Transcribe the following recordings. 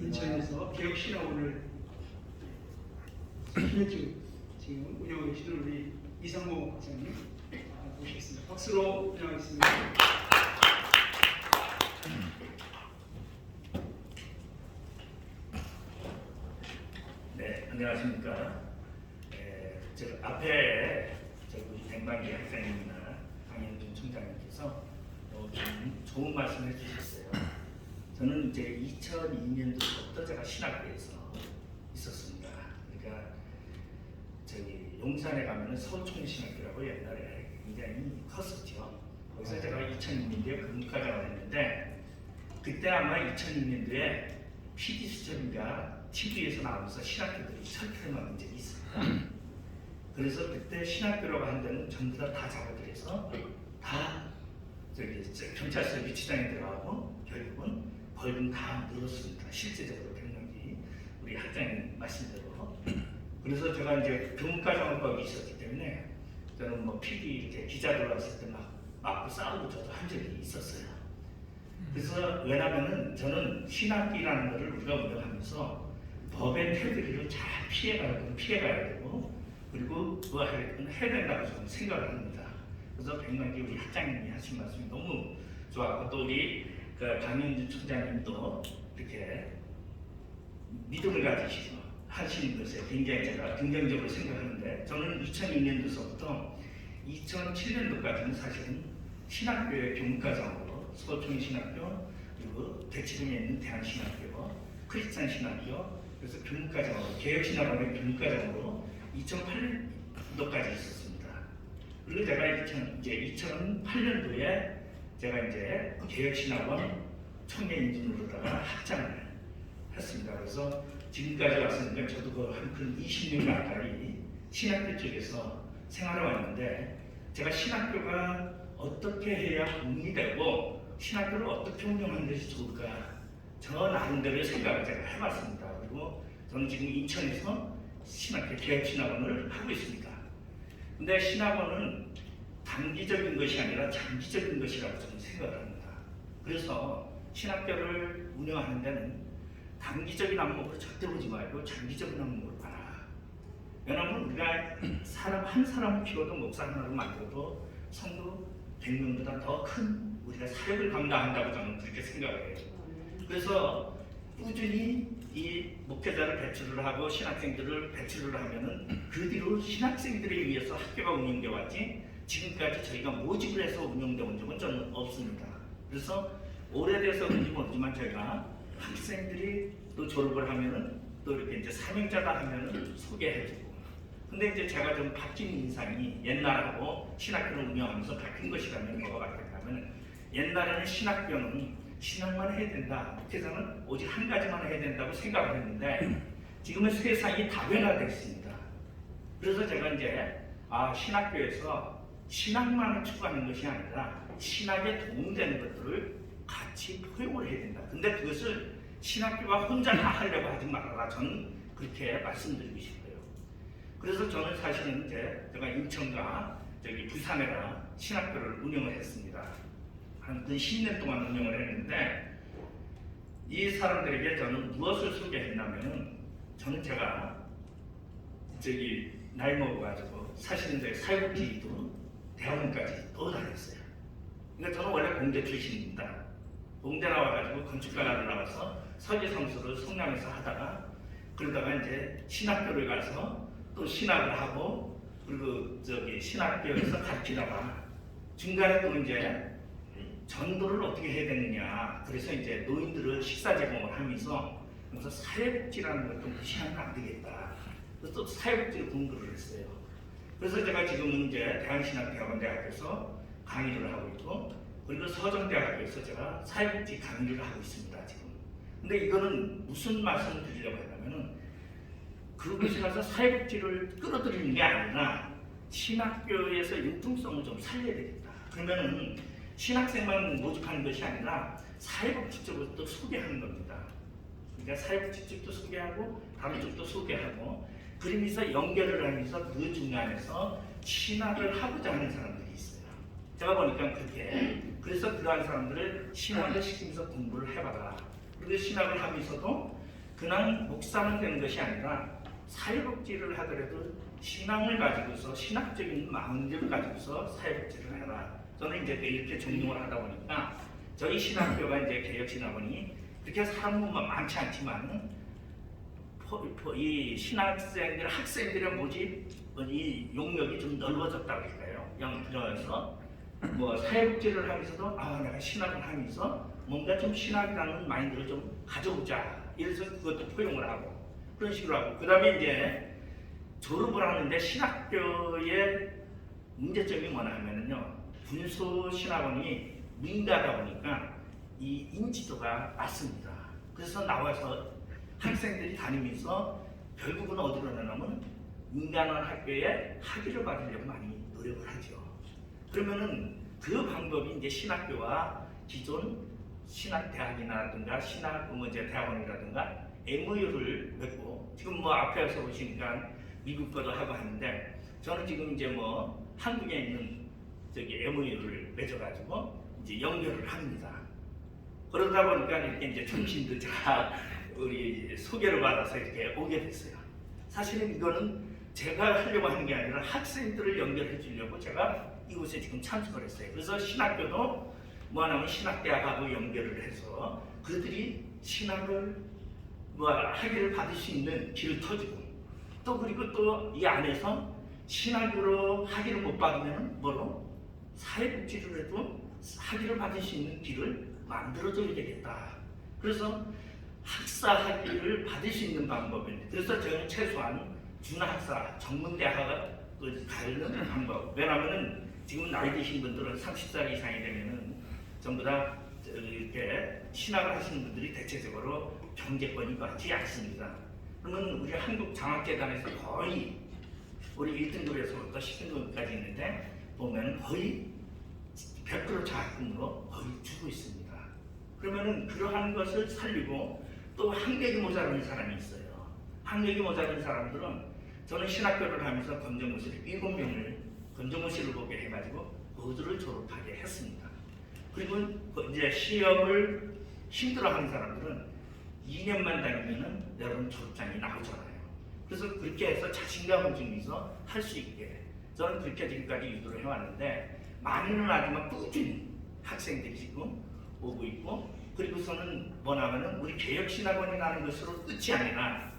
인천에서 개혁신학원을 10년째 지금 운영하고 계시는 우리 이상모 박사님 모시겠습니다. 박수로 운영하겠습니다. 네, 안녕하십니까. 저 앞에 우리 백만기 학생님이나 강현준 총장님께서 좀 좋은 말씀을 해주셨어요. 저는 이제 2002년도부터 제가 신학교에서 있었습니다. 그러니까 용산에 가면은 서울총신학교라고 옛날에 굉장히 컸었죠. 거기서 제가 2006년도에 근무과장을 했는데 그때 아마 2006년도에 PD 수첩인가 TV에서 나오면서 신학교들이 철퇴만 적이 있습니다. 그래서 그때 신학교라고 한 데는 전부 다 작업을 다 경찰서 위치장에 들어가고 결국은 벌금 다 물었습니다. 실제적으로 백명기 우리 학장님 말씀대로. 그래서 제가 이제 교문과정을 거기 있었기 때문에 저는 뭐 PD 이렇게 기자들 왔을 때 막 맞고 싸우고 저도 한 적이 있었어요. 그래서 왜냐면은 저는 신학기라는 것을 우리가 운영하면서 법의 테두리를 잘 피해가야 되고 그리고 그거 해야 된다고 저는 생각을 합니다. 그래서 백만기 우리 학장님이 하신 말씀이 너무 좋았고 또 우리 강현준 총장님도 이렇게 믿음을 가지시고 하시는 것에 굉장히 제가 긍정적으로 생각하는데 저는 2006년도서부터 2007년도까지는 사실은 신학교의 교문과정으로 서울총신학교 그리고 대치동에 있는 대한신학교, 크리스찬 신학교 그래서 교문과정으로 개혁신학원의 교문과정으로 2008년도까지 있었습니다. 그리고 제가 2008년도에 제가 이제 개혁신학원 청년인준으로다가 학장을 했습니다. 그래서 지금까지 왔으니까 저도 한 20년 가까이 신학교 쪽에서 생활해 왔는데 제가 신학교가 어떻게 해야 운이 되고 신학교를 어떻게 운영하는 것이 좋을까 저 나름대로 생각을 제가 해봤습니다. 그리고 저는 지금 인천에서 신학교 개혁신학원을 하고 있습니다. 근데 신학원은 단기적인 것이 아니라 장기적인 것이라고 저는 생각을 합니다. 그래서 신학교를 운영하는 데는 단기적인 안목으로 절대 보지 말고 장기적인 안목으로 봐라. 왜냐하면 우리가 사람 한 사람을 키워도 목사 하나를 만들어도 성도 100명보다 더 큰 우리가 사역을 감당한다고 저는 그렇게 생각을 해요. 그래서 꾸준히 이 목회자를 배출을 하고 신학생들을 배출을 하면은 그 뒤로 신학생들에 의해서 학교가 운영되어 왔지 지금까지 저희가 모집을 해서 운영되어 온 적은 저는 없습니다. 그래서 오래돼서 그런지 모르지만 저희가 학생들이 또 졸업을 하면은 또 이렇게 이제 사명자다 하면은 소개해주고 근데 이제 제가 좀 바뀐 인상이 옛날하고 신학교를 운영하면서 바뀐 것이라면 뭐가 바뀌었냐면 옛날에는 신학교는 신학만 해야 된다. 목회자는 오직 한 가지만 해야 된다고 생각을 했는데 지금은 세상이 다변화됐습니다. 그래서 제가 이제 신학교에서 신학만을 추구하는 것이 아니라 신학에 도움되는 것들을 같이 포용을 해야 된다. 근데 그것을 신학교가 혼자 다 하려고 하지 말아라. 저는 그렇게 말씀드리고 싶어요. 그래서 저는 사실은 이제 제가 인천과 부산에다 신학교를 운영을 했습니다. 한 10년 동안 운영을 했는데 이 사람들에게 저는 무엇을 소개했냐면은 저는 제가 나이 먹어가지고 사실은 저희 사회복지도 대학원까지 또 다녔어요. 그러니까 저는 원래 공대 출신입니다. 공대 나와가지고 건축가를 나와서 설계사무소를 성남에서 하다가 그러다가 이제 신학교를 가서 또 신학을 하고 그리고 신학교에서 가르치다가 중간에 또 이제 전도를 어떻게 해야 되느냐 그래서 이제 노인들을 식사 제공을 하면서 그래서 사회복지라는 걸 좀 무시하면 안 되겠다. 그래서 또 사회복지를 공부를 했어요. 그래서 제가 지금은 이제 대한신학대학원대학교에서 강의를 하고 있고 그리고 서정대학교에서 제가 사회복지 강의를 하고 있습니다. 지금. 근데 이거는 무슨 말씀을 드리려고 하냐면은 그것이 가서 사회복지를 끌어들이는 게 아니라 신학교에서 융통성을 좀 살려야 되겠다. 그러면은 신학생만 모집하는 것이 아니라 사회복지 쪽을 또 소개하는 겁니다. 그러니까 사회복지 쪽도 소개하고 다른 쪽도 소개하고 그러면서 연결을 하면서 그 중간에서 신학을 하고자 하는 사람들이 있어요. 제가 보니까 그렇게 그래서 그러한 사람들을 신학을 시키면서 공부를 해봐라. 그리고 신학을 하면서도 그냥 목사만 되는 것이 아니라 사회복지를 하더라도 신앙을 가지고서 신학적인 마음을 가지고서 사회복지를 해라. 저는 이제 이렇게 존경을 하다 보니까 저희 신학교가 이제 개혁신학원이 그렇게 사람만 많지 않지만 이 신학생들 학생들의 모집 이 용역이 좀 넓어졌다고 할까요? 그래서 뭐 사회복지를 하면서도 내가 신학을 하면서 뭔가 좀 신학이라는 마인드를 좀 가져오자. 이래서 그것도 포용을 하고 그런 식으로 하고 그 다음에 이제 졸업을 하는데 신학교의 문제점이 뭐냐 하면은요 군소신학원이 민가다 보니까 이 인지도가 낮습니다. 그래서 나와서 학생들이 다니면서 결국은 어디로 나가면 민간원 학교에 학위를 받으려고 많이 노력을 하죠. 그러면은 그 방법이 이제 신학교와 기존 신학대학이라든가 대학원이라든가 MOU를 맺고 지금 뭐 앞에서 보시니까 미국 거도 하고 하는데 저는 지금 이제 뭐 한국에 있는 저기 MOU를 맺어가지고 이제 연결을 합니다. 그러다 보니까 이렇게 이제 정신도 제가 우리 소개를 받아서 이렇게 오게 됐어요. 사실은 이거는 제가 하려고 하는 게 아니라 학생들을 연결해 주려고 제가 이곳에 지금 참석을 했어요. 그래서 신학교도 뭐 하냐면 신학대학하고 연결을 해서 그들이 신학을 뭐 학위를 받을 수 있는 길을 터주고 또 그리고 또 이 안에서 신학으로 학위를 못 받으면 뭐로 사회복지를 해도 학위를 받을 수 있는 길을 만들어줘야 되겠다. 그래서 학사 학위를 받을 수 있는 방법입니다. 그래서 저는 최소한 준학사 전문대학을 가는 방법. 왜냐하면은 지금 나이 드신 분들은 30살 이상이 되면은 전부 다 이렇게 신학을 하시는 분들이 대체적으로 경제권이 많지 않습니다. 그러면 우리 한국장학재단에서 거의 우리 1등급에서부터 10등급까지 있는데 보면 거의 100% 장학금으로 거의 주고 있습니다. 그러면은 그러한 것을 살리고 또 학력이 모자라는 사람이 있어요. 학력이 모자라는 사람들은 저는 신학교를 하면서 검정고시를 7명을 검정고시를 보게 해가지고 모두를 졸업하게 했습니다. 그리고 이제 시험을 힘들어하는 사람들은 2년만 다니면은 여러분 졸업장이 나오잖아요. 그래서 그렇게 해서 자신감을 주면서 할 수 있게 저는 그렇게 지금까지 유도를 해왔는데 많이는 아니지만 꾸준히 학생들이 지금 오고 있고 그리고서는 뭐냐면은 우리 개혁신학원이라는 것으로 끝이 아니라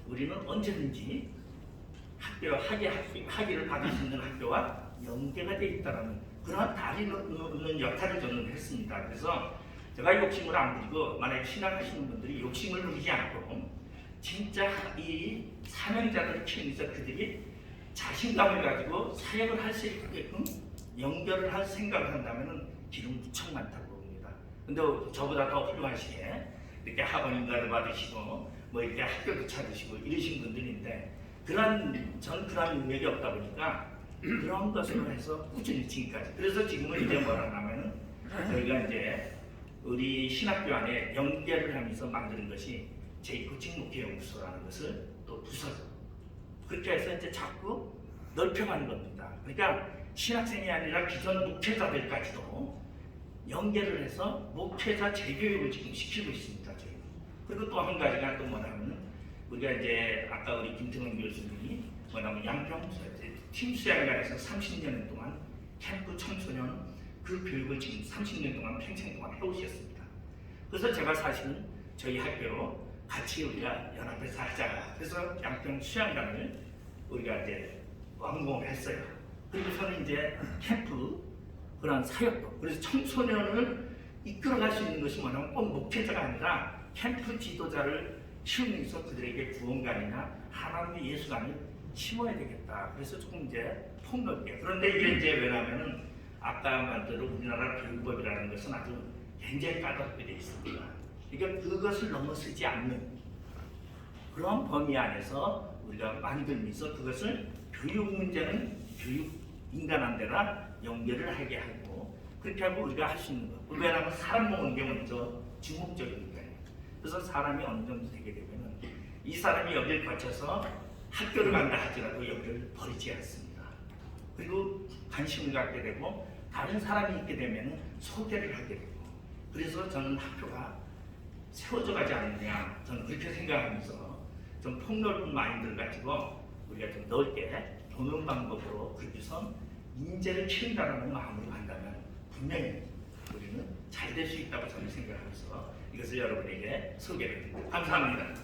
우리는 언제든지 학위를 받을 수 있는 학교와 연계가 되어 있다는 그런 다리 놓는 역할을 저는 했습니다. 그래서 제가 욕심을 안 부리고 만약에 신학하시는 분들이 욕심을 부리지 않고 진짜 이 사명자들을 키우면서 그들이 자신감을 가지고 사역을 할 수 있게끔 연결을 할 생각을 한다면 길은 무척 많다고 봅니다. 근데 저보다 더 훌륭하시게 이렇게 학원인가를 받으시고 뭐 이렇게 학교도 찾으시고 이러신 분들인데 저는 그런 능력이 없다 보니까 그런 것으로 해서 꾸준히 지금까지 그래서 지금은 이제 뭐라 하냐면은 저희가 이제 우리 신학교 안에 연계를 하면서 만드는 것이 제2고칭목회연구소라는 것을 또 부서져 그렇게 해서 이제 자꾸 넓혀가는 겁니다. 그러니까 신학생이 아니라 기존 목회자들까지도 연계를 해서 목회자 재교육을 지금 시키고 있습니다. 저희. 그리고 또 한 가지가 또 뭐냐면 우리가 이제 아까 우리 김태원 교수님이 뭐냐면 양평 팀수양관에서 30년 동안 캠프 청소년 그 교육을 지금 30년 동안 평생 동안 해오셨습니다. 그래서 제가 사실은 저희 학교로 같이 우리가 연합해서 하자. 그래서 양평 수양관을 우리가 이제 완공을 했어요. 그리고서는 이제 캠프 그런 사역도 그래서 청소년을 이끌어갈 수 있는 것이 뭐냐면 꼭 목회자가 아니라 캠프 지도자를 키우면서 그들에게 구원관이나 하나님의 예수관을 심어야 되겠다. 그래서 조금 이제 폭넓게 그런데 이게 이제 왜냐하면은 아까 말대로 우리나라 교육법이라는 것은 아주 굉장히 까다롭게 되어 있습니다. 그러니까 그것을 넘어서지 않는 그런 범위 안에서 우리가 만들면서 그것을 교육 문제는 교육 인간한 데나 연결을 하게 하고 그렇게 하고 우리가 할 수 있는 것. 왜냐하면 사람 모으는 게 먼저 주목적이니까요. 그래서 사람이 어느 정도 되게 되면 이 사람이 여기를 거쳐서 학교를 간다 하더라도 여기를 버리지 않습니다. 그리고 관심을 갖게 되고 다른 사람이 있게 되면 소개를 하게 되고 그래서 저는 학교가 세워져 가지 않느냐, 저는 그렇게 생각하면서 좀 폭넓은 마인드를 가지고 우리가 좀 넓게 보는 방법으로 그래서 인재를 키운다는 마음으로 간다면 분명히 우리는 잘 될 수 있다고 저는 생각하면서 이것을 여러분에게 소개를 드립니다. 감사합니다.